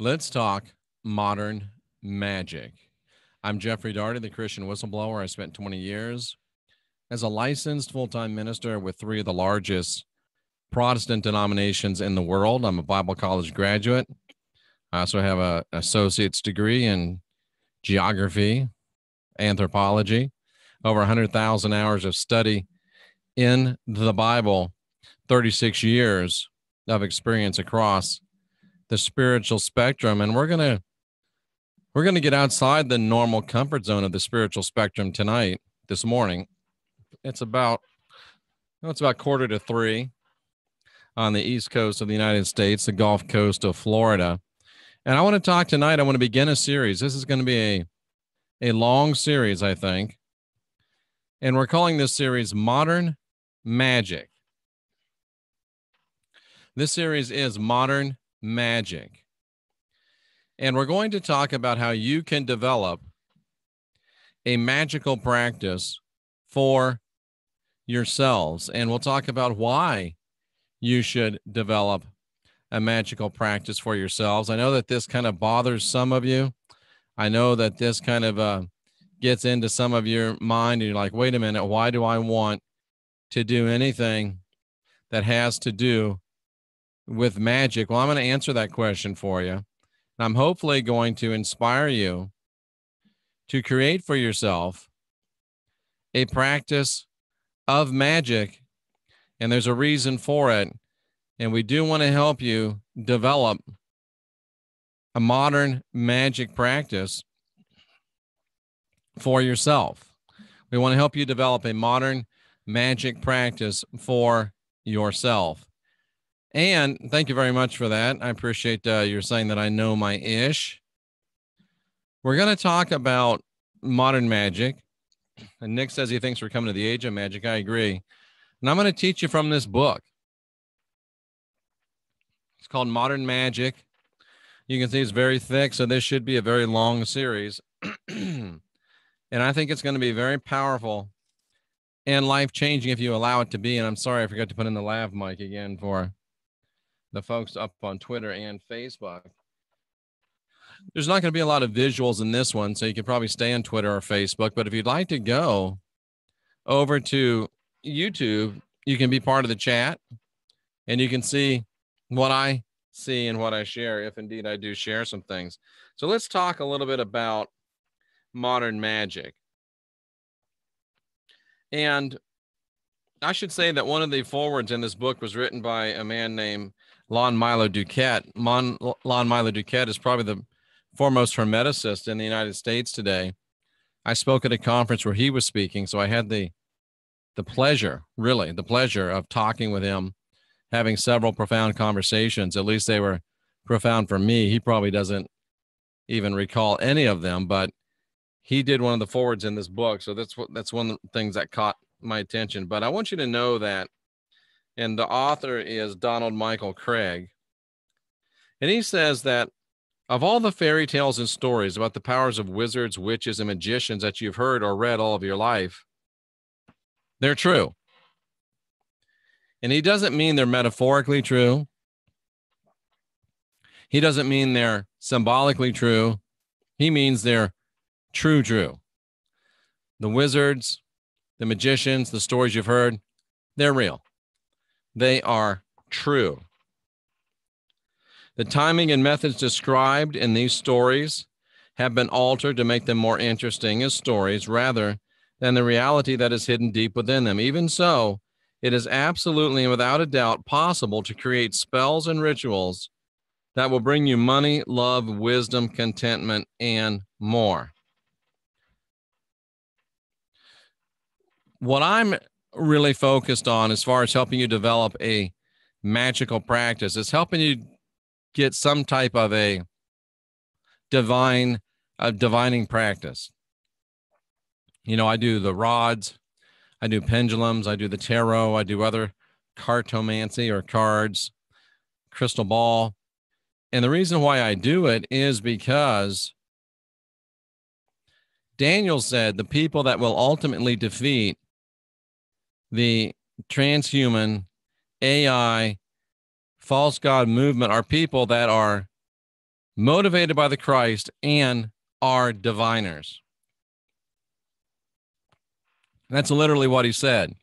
Let's talk modern magic. I'm Jeffrey Daugherty, the Christian whistleblower. I spent 20 years as a licensed full-time minister with three of the largest Protestant denominations in the world. I'm a Bible college graduate. I also have an associate's degree in geography, anthropology, over 100,000 hours of study in the Bible, 36 years of experience across the spiritual spectrum. And we're going to get outside the normal comfort zone of the spiritual spectrum this morning. It's about 2:45 on the East Coast of the United States, the Gulf Coast of Florida. And I want to talk tonight. I want to begin a series. This is going to be a long series, I think. And we're calling this series Modern Magic. This series is Modern Magic. And we're going to talk about how you can develop a magical practice for yourselves. And we'll talk about why you should develop a magical practice for yourselves. I know that this kind of bothers some of you. I know that this kind of gets into some of your mind, and you're like, wait a minute, why do I want to do anything that has to do with magic? Well, I'm going to answer that question for you. And I'm hopefully going to inspire you to create for yourself a practice of magic. And there's a reason for it. And we do want to help you develop a modern magic practice for yourself. We want to help you develop a modern magic practice for yourself. And thank you very much for that. I appreciate your saying that I know my ish. We're going to talk about modern magic. And Nick says he thinks we're coming to the age of magic. I agree. And I'm going to teach you from this book. It's called Modern Magic. You can see it's very thick, so this should be a very long series. And I think it's going to be very powerful and life-changing if you allow it to be. And I'm sorry I forgot to put in the lav mic again for the folks up on Twitter and Facebook. There's not going to be a lot of visuals in this one, so you can probably stay on Twitter or Facebook. But if you'd like to go over to YouTube, you can be part of the chat, and you can see what I see and what I share, if indeed I do share some things. So let's talk a little bit about modern magic. And I should say that one of the forwards in this book was written by a man named Lon Milo Duquette. Lon Milo Duquette is probably the foremost hermeticist in the United States today. I spoke at a conference where he was speaking, so I had the pleasure of talking with him, having several profound conversations. At least they were profound for me. He probably doesn't even recall any of them, but he did one of the forwards in this book. So that's one of the things that caught my attention. But I want you to know that, and the author is Donald Michael Craig. And he says that of all the fairy tales and stories about the powers of wizards, witches, and magicians that you've heard or read all of your life, they're true. And he doesn't mean they're metaphorically true. He doesn't mean they're symbolically true. He means they're true. The wizards, the magicians, the stories you've heard, they're real. They are true. The timing and methods described in these stories have been altered to make them more interesting as stories rather than the reality that is hidden deep within them. Even so, it is absolutely and without a doubt possible to create spells and rituals that will bring you money, love, wisdom, contentment, and more. What I'm really focused on as far as helping you develop a magical practice is helping you get some type of a divining practice. You know, I do the rods, I do pendulums, I do the tarot, I do other cartomancy or cards, crystal ball. And the reason why I do it is because Daniel said the people that will ultimately defeat the transhuman AI false god movement are people that are motivated by the Christ, and are diviners. That's literally what he said.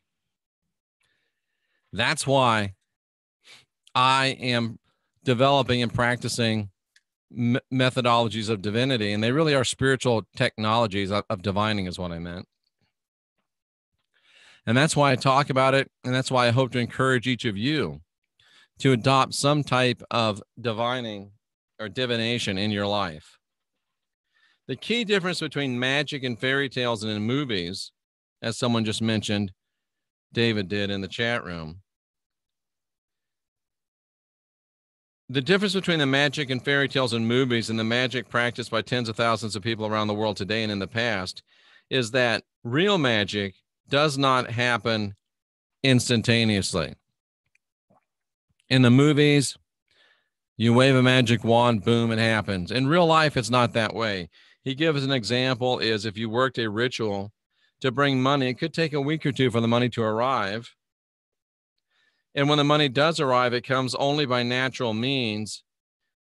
That's why I am developing and practicing methodologies of divinity, and they really are spiritual technologies of divining is what I meant. And that's why I talk about it, and that's why I hope to encourage each of you to adopt some type of divining or divination in your life. The key difference between magic and fairy tales and in movies, as someone just mentioned, David did in the chat room, the difference between the magic and fairy tales and movies and the magic practiced by tens of thousands of people around the world today and in the past is that real magic does not happen instantaneously. In the movies, you wave a magic wand, boom, it happens. In real life, it's not that way. He gives an example is if you worked a ritual to bring money, it could take a week or two for the money to arrive. And when the money does arrive, it comes only by natural means.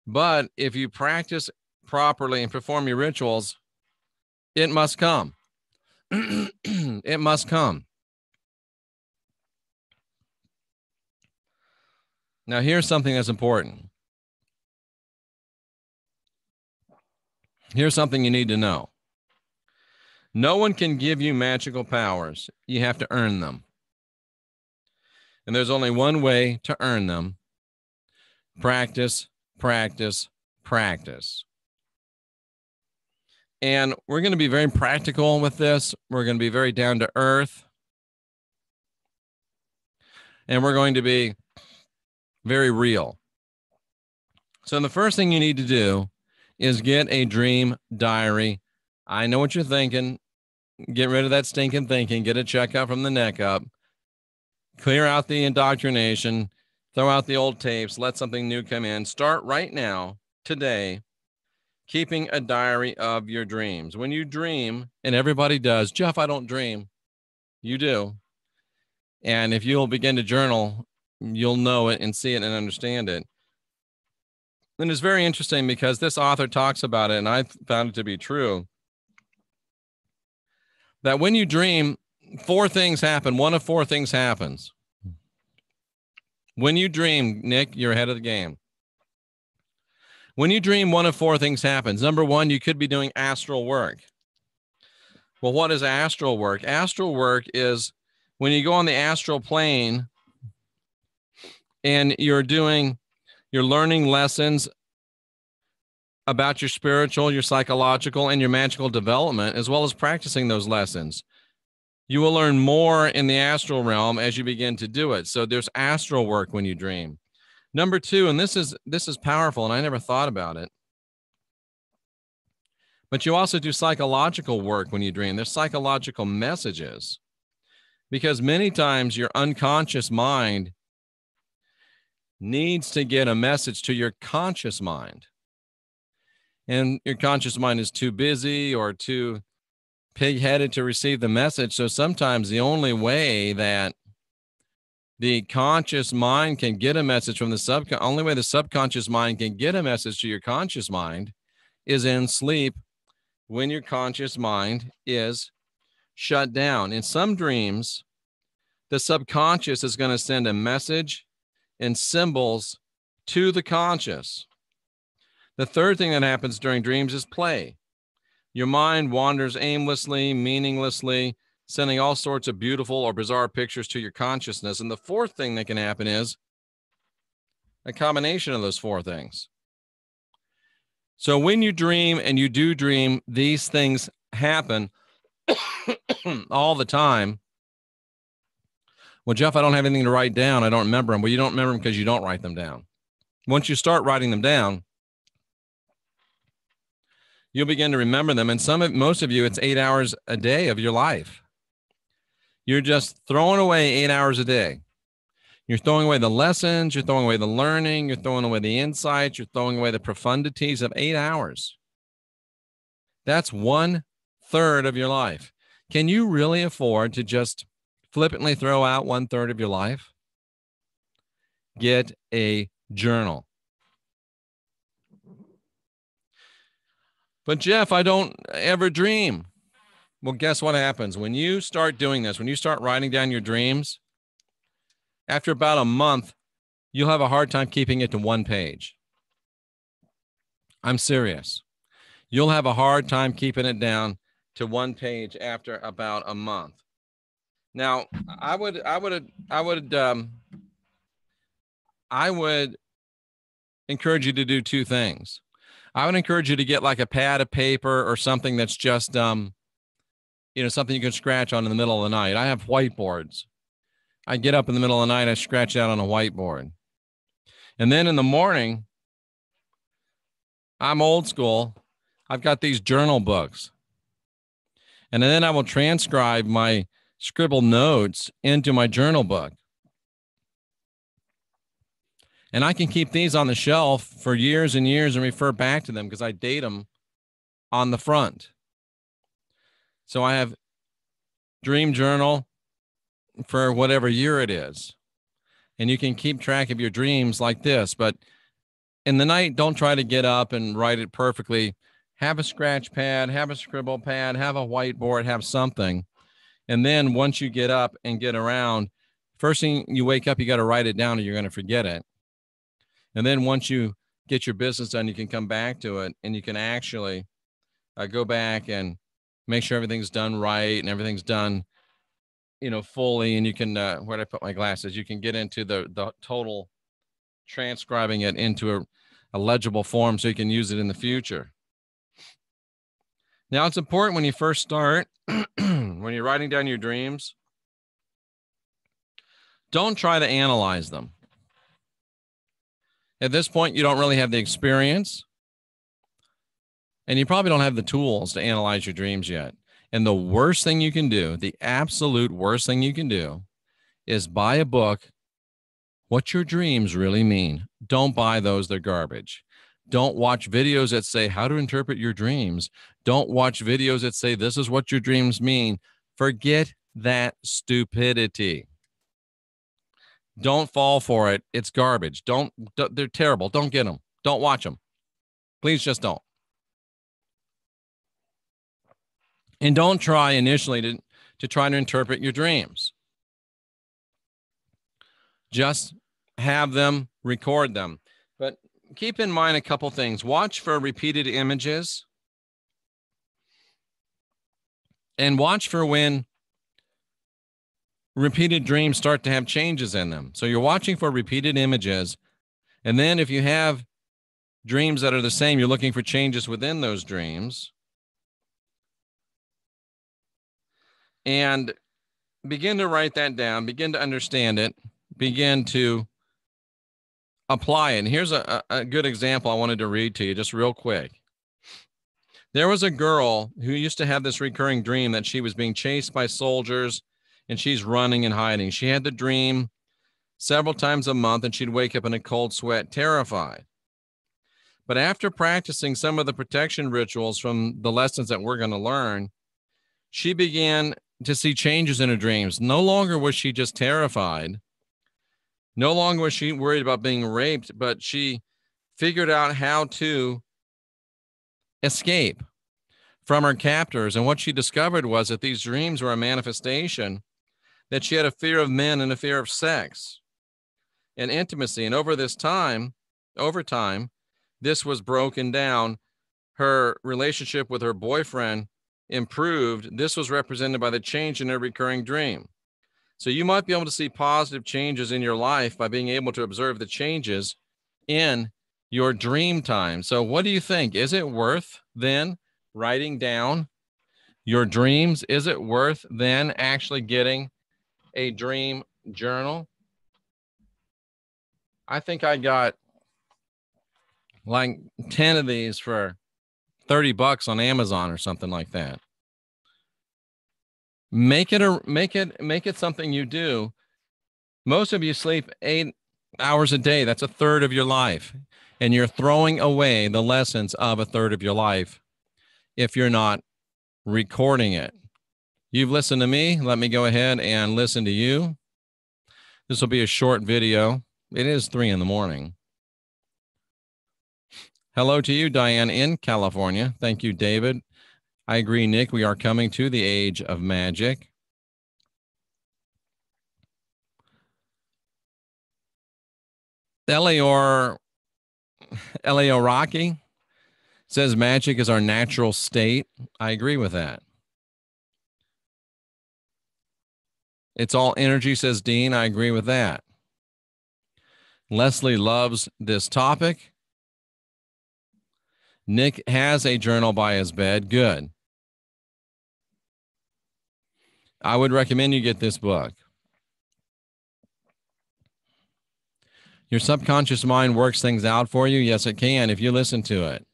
But if you practice properly and perform your rituals, it must come. It must come. Now, here's something that's important. Here's something you need to know. No one can give you magical powers. You have to earn them. And there's only one way to earn them. Practice, practice, practice. And we're going to be very practical with this. We're going to be very down to earth. And we're going to be very real. So the first thing you need to do is get a dream diary. I know what you're thinking. Get rid of that stinking thinking. Get a checkup from the neck up. Clear out the indoctrination. Throw out the old tapes. Let something new come in. Start right now, today, keeping a diary of your dreams. When you dream, and everybody does, Jeff, I don't dream. You do. And if you'll begin to journal, you'll know it and see it and understand it. And it's very interesting because this author talks about it, and I found it to be true, that when you dream, 4 things happen. One of 4 things happens. When you dream, Nick, you're ahead of the game. When you dream, one of 4 things happens. Number 1, you could be doing astral work. Well, what is astral work? Astral work is when you go on the astral plane and you're learning lessons about your spiritual, your psychological, and your magical development, as well as practicing those lessons. You will learn more in the astral realm as you begin to do it. So there's astral work when you dream. Number 2, and this is powerful, and I never thought about it, but you also do psychological work when you dream. There's psychological messages, because many times your unconscious mind needs to get a message to your conscious mind. And your conscious mind is too busy or too pig-headed to receive the message. So sometimes the only way that the conscious mind can get a message from the only way the subconscious mind can get a message to your conscious mind is in sleep, when your conscious mind is shut down. In some dreams, the subconscious is going to send a message and symbols to the conscious. The third thing that happens during dreams is play. Your mind wanders aimlessly, meaninglessly, sending all sorts of beautiful or bizarre pictures to your consciousness. And the fourth thing that can happen is a combination of those 4 things. So when you dream, and you do dream, these things happen all the time. Well, Jeff, I don't have anything to write down. I don't remember them. Well, you don't remember them because you don't write them down. Once you start writing them down, you'll begin to remember them. And most of you, it's 8 hours a day of your life. You're just throwing away 8 hours a day. You're throwing away the lessons. You're throwing away the learning. You're throwing away the insights. You're throwing away the profundities of 8 hours. That's 1/3 of your life. Can you really afford to just flippantly throw out 1/3 of your life? Get a journal. But Jeff, I don't ever dream. Well, guess what happens when you start doing this? When you start writing down your dreams, after about a month, you'll have a hard time keeping it to one page. I'm serious. You'll have a hard time keeping it down to one page after about a month. Now, I would encourage you to do two things. I would encourage you to get like a pad of paper or something that's just, something you can scratch on in the middle of the night. I have whiteboards. I get up in the middle of the night, I scratch out on a whiteboard. And then in the morning, I'm old school. I've got these journal books. And then I will transcribe my scribbled notes into my journal book. And I can keep these on the shelf for years and years and refer back to them because I date them on the front. So I have dream journal for whatever year it is. And you can keep track of your dreams like this. But in the night, don't try to get up and write it perfectly. Have a scratch pad, have a scribble pad, have a whiteboard, have something. And then once you get up and get around, first thing you wake up, you got to write it down or you're going to forget it. And then once you get your business done, you can come back to it and you can actually go back and make sure everything's done right and everything's done, fully. And you can, where did I put my glasses? You can get into the total transcribing it into a legible form so you can use it in the future. Now, it's important when you first start, when you're writing down your dreams, don't try to analyze them. At this point, you don't really have the experience, and you probably don't have the tools to analyze your dreams yet. And the worst thing you can do, the absolute worst thing you can do, is buy a book, What Your Dreams Really Mean. Don't buy those. They're garbage. Don't watch videos that say how to interpret your dreams. Don't watch videos that say this is what your dreams mean. Forget that stupidity. Don't fall for it. It's garbage. They're terrible. Don't get them. Don't watch them. Please just don't. And don't try initially to try to interpret your dreams. Just have them, record them. But keep in mind a couple things. Watch for repeated images. And watch for when repeated dreams start to have changes in them. So you're watching for repeated images. And then if you have dreams that are the same, you're looking for changes within those dreams. And begin to write that down, begin to understand it, begin to apply it. And here's a good example I wanted to read to you just real quick. There was a girl who used to have this recurring dream that she was being chased by soldiers and she's running and hiding. She had the dream several times a month and she'd wake up in a cold sweat, terrified. But after practicing some of the protection rituals from the lessons that we're going to learn, she began to see changes in her dreams. No longer was she just terrified. No longer was she worried about being raped, but she figured out how to escape from her captors. And what she discovered was that these dreams were a manifestation that she had a fear of men and a fear of sex and intimacy. And over time, this was broken down. Her relationship with her boyfriend improved. This was represented by the change in her recurring dream. So you might be able to see positive changes in your life by being able to observe the changes in your dream time. So what do you think? Is it worth then writing down your dreams? Is it worth then actually getting a dream journal? I think I got like 10 of these for $30 on Amazon or something like that. Make it something you do. Most of you sleep 8 hours a day. That's a third of your life. And you're throwing away the lessons of a third of your life if you're not recording it. You've listened to me. Let me go ahead and listen to you. This will be a short video. It is 3 in the morning. Hello to you, Diane, in California. Thank you, David. I agree, Nick. We are coming to the age of magic. Elio Rocky says magic is our natural state. I agree with that. It's all energy, says Dean. I agree with that. Leslie loves this topic. Nick has a journal by his bed. Good. I would recommend you get this book. Your subconscious mind works things out for you. Yes, it can if you listen to it.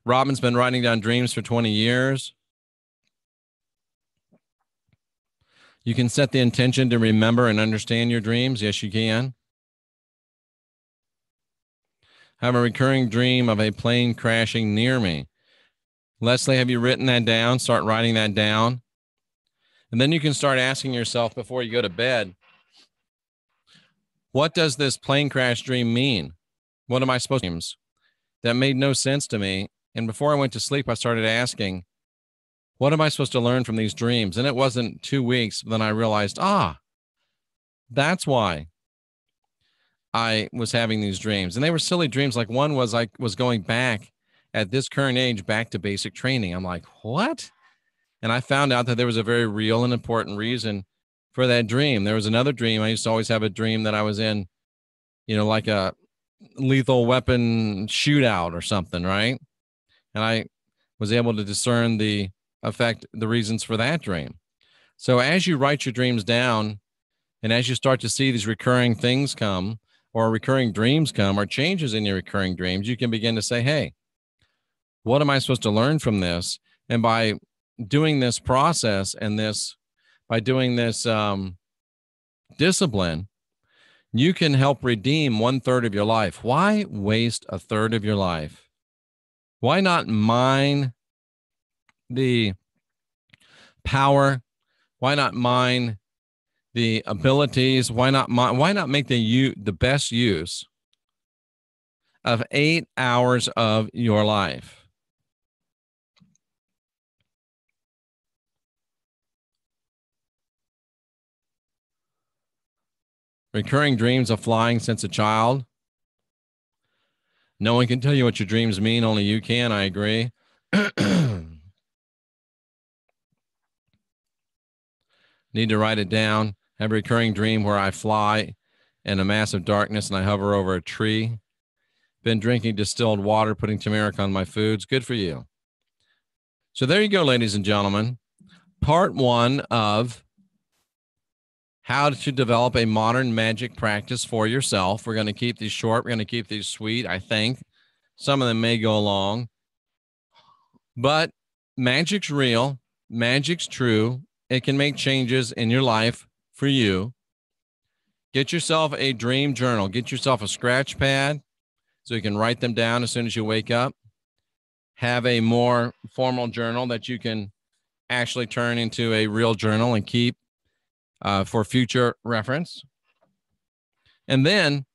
Robin's been writing down dreams for 20 years. You can set the intention to remember and understand your dreams. Yes, you can. I have a recurring dream of a plane crashing near me. Leslie, have you written that down? Start writing that down. And then you can start asking yourself before you go to bed, what does this plane crash dream mean? What am I supposed to do? That made no sense to me. And before I went to sleep, I started asking, what am I supposed to learn from these dreams? And it wasn't 2 weeks. Then I realized, that's why I was having these dreams. And they were silly dreams. Like one was I was going back at this current age, back to basic training. I'm like, what? And I found out that there was a very real and important reason for that dream. There was another dream. I used to always have a dream that I was in, like a lethal weapon shootout or something, right? And I was able to discern the reasons for that dream. So as you write your dreams down, and as you start to see these recurring things come, or recurring dreams come, or changes in your recurring dreams, you can begin to say, hey, what am I supposed to learn from this? And by doing this process and by doing this discipline, you can help redeem 1/3 of your life. Why waste 1/3 of your life? Why not mine the power? Why not mine the abilities? Why not make the best use of 8 hours of your life? Recurring dreams of flying since a child. No one can tell you what your dreams mean. Only you can. I agree. Need to write it down. Have a recurring dream where I fly in a massive darkness and I hover over a tree. Been drinking distilled water, putting turmeric on my foods. Good for you. So there you go, ladies and gentlemen. Part 1 of how to develop a modern magic practice for yourself. We're going to keep these short. We're going to keep these sweet, I think. Some of them may go long. But magic's real. Magic's true. It can make changes in your life for you. Get yourself a dream journal. Get yourself a scratch pad so you can write them down as soon as you wake up. Have a more formal journal that you can actually turn into a real journal and keep for future reference. And then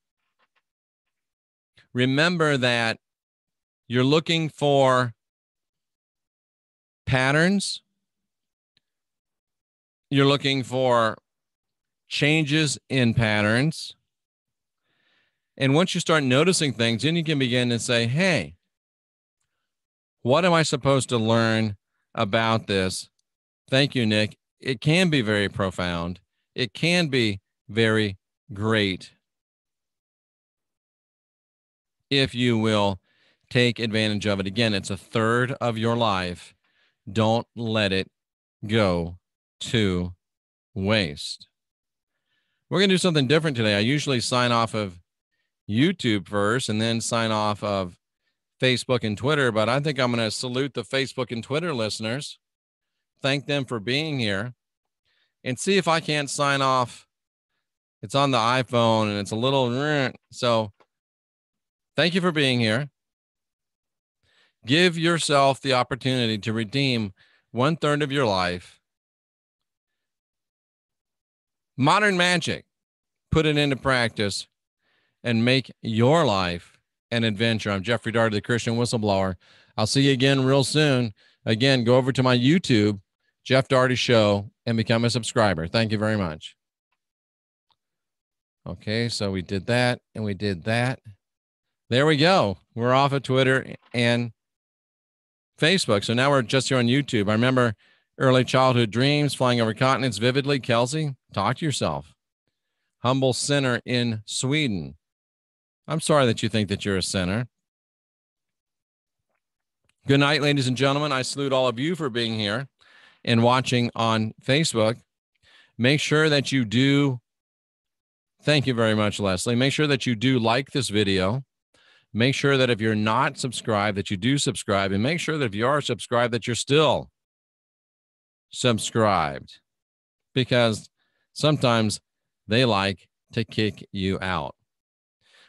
remember that you're looking for patterns. You're looking for changes in patterns. And once you start noticing things, then you can begin to say, hey, what am I supposed to learn about this? Thank you, Nick. It can be very profound. It can be very great if you will take advantage of it. Again, it's 1/3 of your life. Don't let it go to waste. We're going to do something different today. I usually sign off of YouTube first and then sign off of Facebook and Twitter, but I think I'm going to salute the Facebook and Twitter listeners, thank them for being here, and see if I can't sign off. It's on the iPhone and it's a little, so thank you for being here. Give yourself the opportunity to redeem 1/3 of your life. Modern magic. put it into practice, and make your life an adventure. I'm Jeffrey Daugherty, the Christian Whistleblower. I'll see you again real soon. Again, go over to my YouTube, Jeff Daugherty Show, and become a subscriber. Thank you very much. Okay, so we did that, and we did that. There we go. We're off of Twitter and Facebook. So now we're just here on YouTube. I remember early childhood dreams, flying over continents vividly. Kelsey, talk to yourself. Humble sinner in Sweden. I'm sorry that you think that you're a sinner. Good night, ladies and gentlemen. I salute all of you for being here and watching on Facebook. Make sure that you do. Thank you very much, Leslie. Make sure that you do like this video. Make sure that if you're not subscribed, that you do subscribe. And make sure that if you are subscribed, that you're still subscribed. Because sometimes they like to kick you out.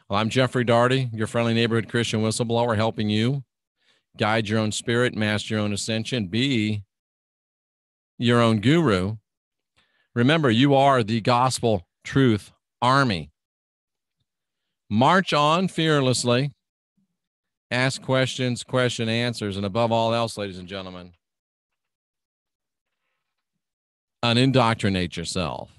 Well, I'm Jeffrey Daugherty, your friendly neighborhood Christian whistleblower, helping you guide your own spirit, master your own ascension, be your own guru. Remember, you are the gospel truth army. March on fearlessly. Ask questions, question answers, and above all else, ladies and gentlemen, unindoctrinate yourself.